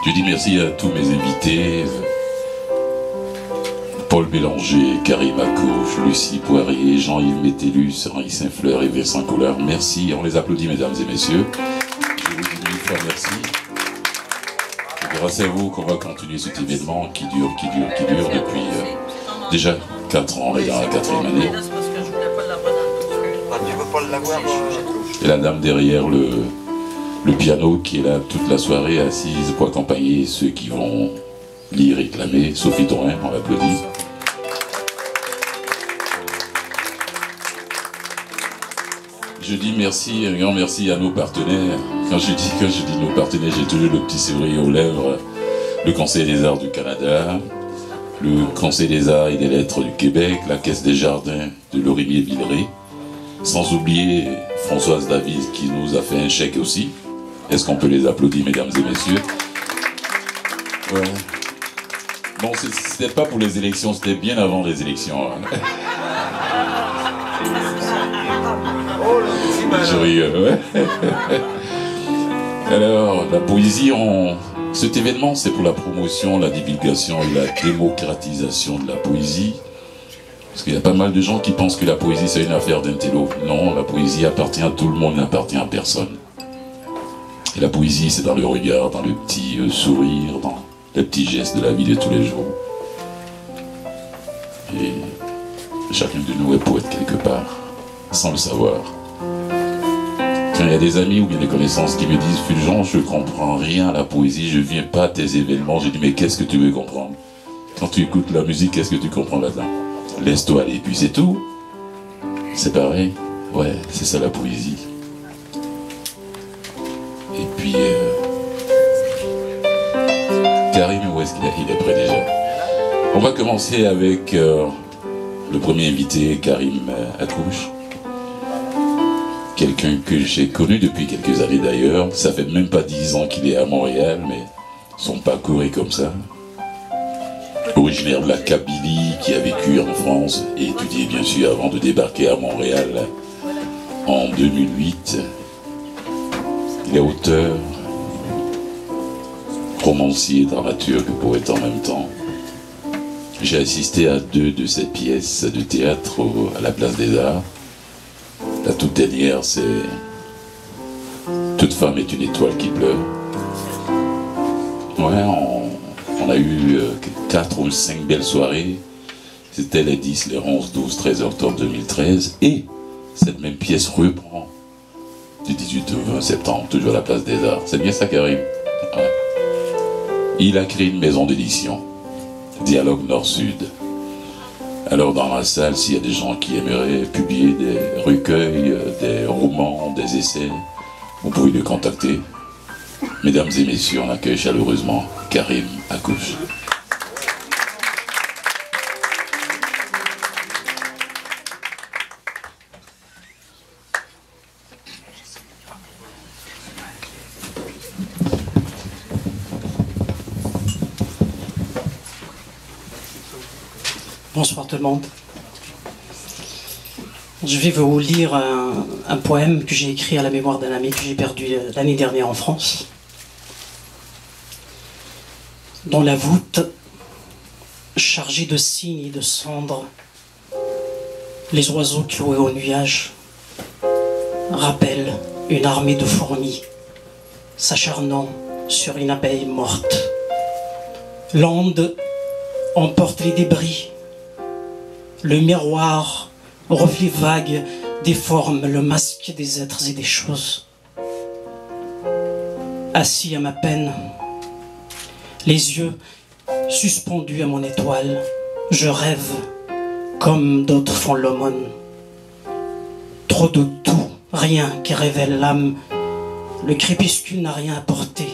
Je dis merci à tous mes invités, Paul Bélanger, Karim Akouche, Lucie Poirier, Jean-Yves Métellus, Henri Saint-Fleur et Vincent Couleur. Merci, on les applaudit mesdames et messieurs. Je vous dis mille fois merci. C'est grâce à vous qu'on va continuer cet événement qui dure depuis déjà 4 ans, on est dans la 4e année. Et la dame derrière le piano qui est là toute la soirée assise pour accompagner ceux qui vont lire et clamer. Sophie Thorin, on l'applaudit. Je dis merci, un grand merci à nos partenaires. Quand je dis nos partenaires, j'ai toujours le petit sourire aux lèvres. Le Conseil des Arts du Canada, le Conseil des Arts et des Lettres du Québec, la Caisse des Jardins de Lorimier-Villeray, sans oublier Françoise David qui nous a fait un chèque aussi. Est-ce qu'on peut les applaudir, mesdames et messieurs? Ouais. Bon, c'était pas pour les élections, c'était bien avant les élections. Hein. Je rigole, ouais. Alors, la poésie, cet événement, c'est pour la promotion, la divulgation et la démocratisation de la poésie. Parce qu'il y a pas mal de gens qui pensent que la poésie, c'est une affaire d'intello. Non, la poésie appartient à tout le monde, n'appartient à personne. Et la poésie, c'est dans le regard, dans le petit sourire, dans les petits gestes de la vie de tous les jours. Et chacun de nous est poète quelque part, sans le savoir. Quand il y a des amis ou bien des connaissances qui me disent « Fulgence, je comprends rien à la poésie, je viens pas à tes événements », je dis « Mais qu'est-ce que tu veux comprendre? Quand tu écoutes la musique, qu'est-ce que tu comprends là-dedans? Laisse-toi aller, puis c'est tout. » C'est pareil. Ouais, c'est ça la poésie. Et puis, Karim, où est-ce qu'il est? Il est prêt déjà. On va commencer avec le premier invité, Karim Akouche. Quelqu'un que j'ai connu depuis quelques années d'ailleurs. Ça fait même pas 10 ans qu'il est à Montréal, mais son parcours est comme ça. Originaire de la Kabylie, qui a vécu en France et étudié bien sûr avant de débarquer à Montréal en 2008. Il est auteur, romancier, dramaturge, poète en même temps. J'ai assisté à 2 de ses pièces de théâtre à la Place des Arts. La toute dernière, c'est « Toute femme est une étoile qui pleure ». Ouais, on a eu 4 ou 5 belles soirées. C'était les 10, les 11, 12, 13 octobre 2013. Et cette même pièce reprend du 18 au 20 septembre, toujours à la Place des Arts. C'est bien ça qui arrive. Ouais. Il a créé une maison d'édition, Dialogue Nord-Sud. Alors dans la salle, s'il y a des gens qui aimeraient publier des recueils, des romans, des essais, vous pouvez le contacter. Mesdames et messieurs, on accueille chaleureusement Karim Akouche. Bonsoir tout le monde. Je vais vous lire un poème que j'ai écrit à la mémoire d'un ami que j'ai perdu l'année dernière en France. Dans la voûte, chargée de cygnes et de cendres, les oiseaux cloués au nuage rappellent une armée de fourmis s'acharnant sur une abeille morte. L'onde emporte les débris. Le miroir, reflet vague, déforme le masque des êtres et des choses. assis à ma peine, les yeux suspendus à mon étoile, je rêve comme d'autres font l'aumône. Trop de tout, rien qui révèle l'âme, le crépuscule n'a rien apporté.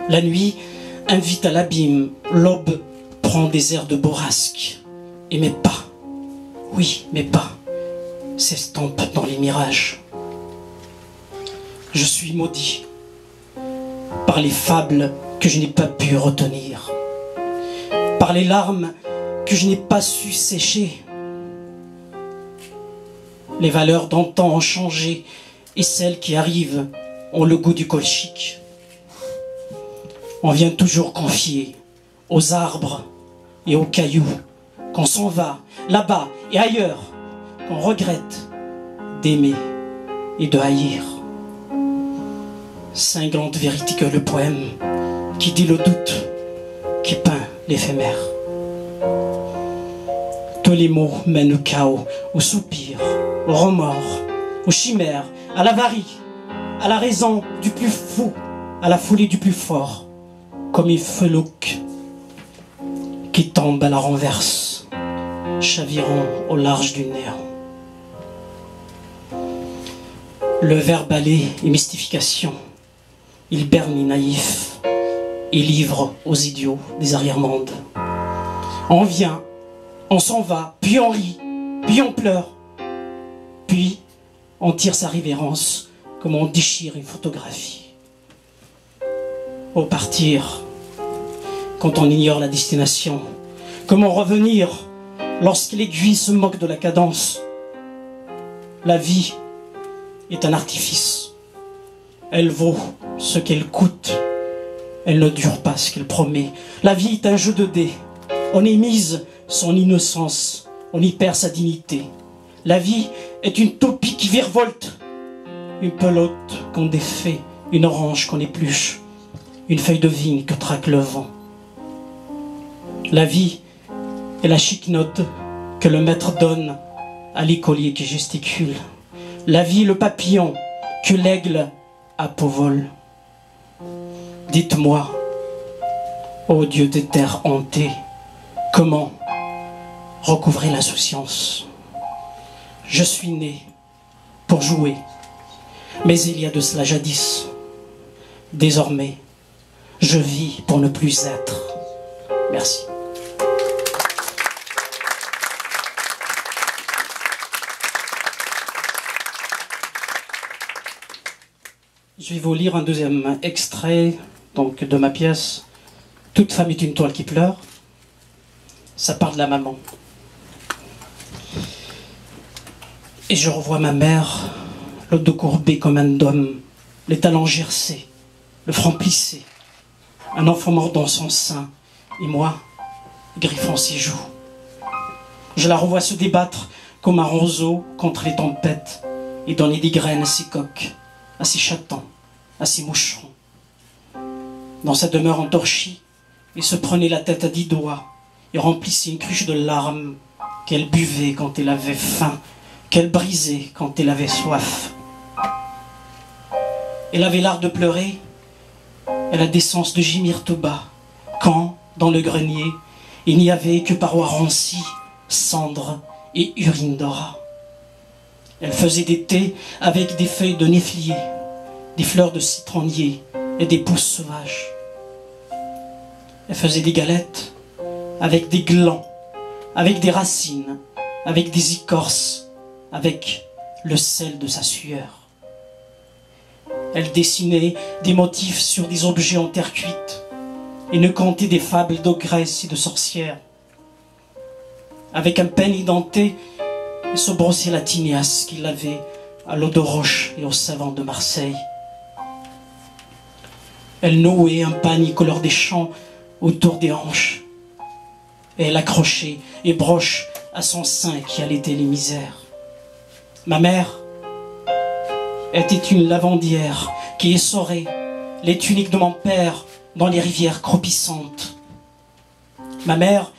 La nuit invite à l'abîme, l'aube prend des airs de bourrasque, et mes pas, oui, mes pas, s'estampent dans les mirages. Je suis maudit par les fables que je n'ai pas pu retenir, par les larmes que je n'ai pas su sécher. Les valeurs d'antan ont changé et celles qui arrivent ont le goût du colchique. On vient toujours confier aux arbres et aux cailloux qu'on s'en va là-bas et ailleurs, qu'on regrette d'aimer et de haïr. Cinglante vérité que le poème qui dit le doute, qui peint l'éphémère. Tous les mots mènent au chaos, au soupir, au remords, aux chimères, à l'avarie, à la raison du plus fou, à la folie du plus fort, comme une felouque qui tombe à la renverse, chavirant au large du néant. Le verbe aller est mystification. Il berne naïf et livre aux idiots des arrière-mondes. On vient, on s'en va, puis on rit, puis on pleure, puis on tire sa révérence comme on déchire une photographie. Au partir, quand on ignore la destination, comment revenir lorsque l'aiguille se moque de la cadence? La vie est un artifice. Elle vaut ce qu'elle coûte. Elle ne dure pas ce qu'elle promet. La vie est un jeu de dés. On émise son innocence. On y perd sa dignité. La vie est une topie qui virevolte. Une pelote qu'on défait. Une orange qu'on épluche. Une feuille de vigne que traque le vent. La vie est la chic note que le maître donne à l'écolier qui gesticule. La vie est le papillon que l'aigle à peau vole. Dites-moi, ô Dieu des terres hantées, comment recouvrer l'insouciance? Je suis né pour jouer, mais il y a de cela jadis. Désormais, je vis pour ne plus être. Merci. Je vais vous lire un deuxième extrait donc, de ma pièce « Toute femme est une toile qui pleure ». Ça parle de la maman. Et je revois ma mère, le dos courbé comme un dôme, les talons gercés, le front plissé, un enfant mordant son sein, et moi, griffant ses joues. Je la revois se débattre comme un roseau contre les tempêtes et donner des graines à ses coqs, à ses chatons, à ses moucherons. Dans sa demeure entorchie, il se prenait la tête à 10 doigts et remplissait une cruche de larmes qu'elle buvait quand elle avait faim, qu'elle brisait quand elle avait soif. Elle avait l'art de pleurer et la décence de gémir tout bas, quand, dans le grenier, il n'y avait que parois rancies, cendres et urine d'ora. Elle faisait des thés avec des feuilles de néflier, des fleurs de citronnier et des pousses sauvages. Elle faisait des galettes avec des glands, avec des racines, avec des écorces, avec le sel de sa sueur. Elle dessinait des motifs sur des objets en terre cuite et ne contait des fables d'ogresses et de sorcières. Avec un peigne denté, elle se brossait la tignasse qu'il avait à l'eau de roche et au savon de Marseille. Elle nouait un pagne couleur des champs autour des hanches. Et elle accrochait et broche à son sein qui allaitait les misères. Ma mère était une lavandière qui essorait les tuniques de mon père dans les rivières cropissantes. Ma mère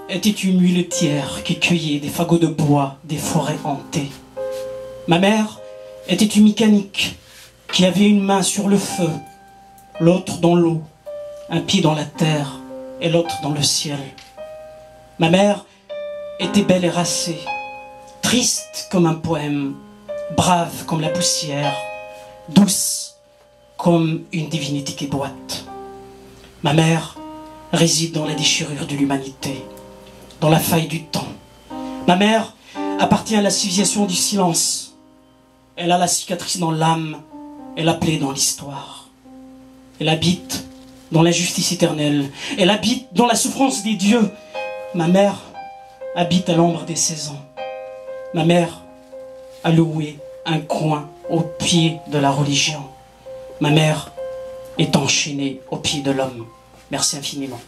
était une muletière qui cueillait des fagots de bois des forêts hantées. Ma mère était une mécanique qui avait une main sur le feu l'autre dans l'eau, un pied dans la terre et l'autre dans le ciel. Ma mère était belle et racée, triste comme un poème, brave comme la poussière, douce comme une divinité qui boite. Ma mère réside dans la déchirure de l'humanité, dans la faille du temps. Ma mère appartient à la civilisation du silence. Elle a la cicatrice dans l'âme et la plaie dans l'histoire. Elle habite dans l'injustice éternelle. Elle habite dans la souffrance des dieux. Ma mère habite à l'ombre des saisons. Ma mère a loué un coin au pied de la religion. Ma mère est enchaînée au pied de l'homme. Merci infiniment.